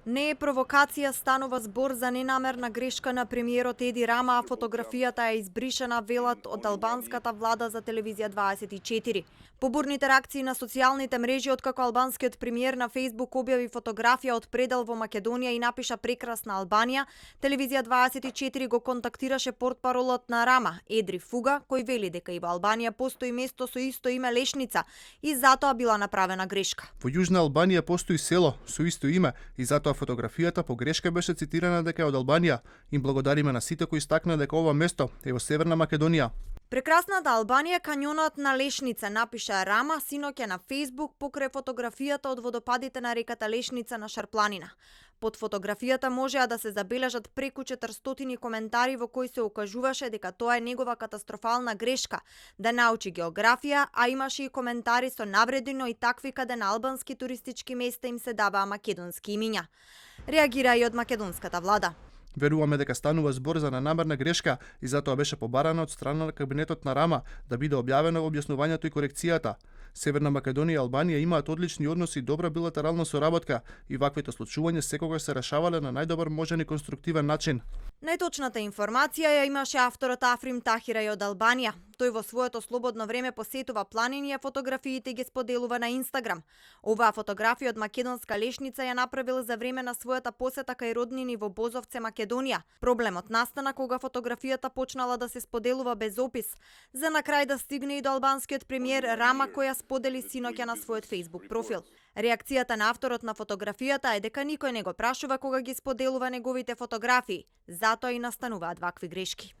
Не е провокација, станува збор за ненамерна грешка на премиерот Еди Рама, а фотографијата е избришена, велат од албанската влада за телевизија 24. По бурните реакции на социјалните мрежи откако албанскиот премиер на Facebook објави фотографија од предел во Македонија и напиша прекрасна Албанија, телевизија 24 го контактираше портпаролот на Рама, Едри Фуга, кој вели дека и во Албанија постои место со исто име Лешница и затоа била направена грешка. Во Јужна Албанија постои село со исто име и затоа фотографијата по грешка беше цитирана дека е од Албанија. Им благодариме на сите кои стакна дека ова место е во Северна Македонија. Прекрасната Албанија, кањонот на Лешница, напиша Рама синоќа на Facebook покрај фотографијата од водопадите на реката Лешница на Шарпланина. Под фотографијата можеа да се забележат преку 400 коментари во кои се укажуваше дека тоа е негова катастрофална грешка, да научи географија, а имаше и коментари со навреди, но и такви каде на албански туристички места им се даваа македонски имиња. Реагира и од македонската влада. Веруваме дека станува збор за ненамерна грешка и затоа беше побарана од страна на кабинетот на Рама да биде објавено објаснувањето и корекцијата. Северна Македонија и Албанија имаат одлични односи и добра билатерална соработка и ваквите случувања секогаш се решавале на најдобар можен и конструктивен начин. Најточната информација ја имаше авторот Африм Тахирај од Албанија. Тој во своето слободно време посетува планини, а фотографиите ги споделува на Инстаграм. Оваа фотографија од македонска Лешница ја направил за време на својата посета кај роднини во Бозовце, Македонија. Проблемот настана кога фотографијата почнала да се споделува без опис, за на крај да стигне и до албанскиот премиер Рама, која сподели синоќа на својот Facebook профил. Реакцијата на авторот на фотографијата е дека никој не го прашува кога ги споделува неговите фотографии, затоа и настануваат вакви грешки.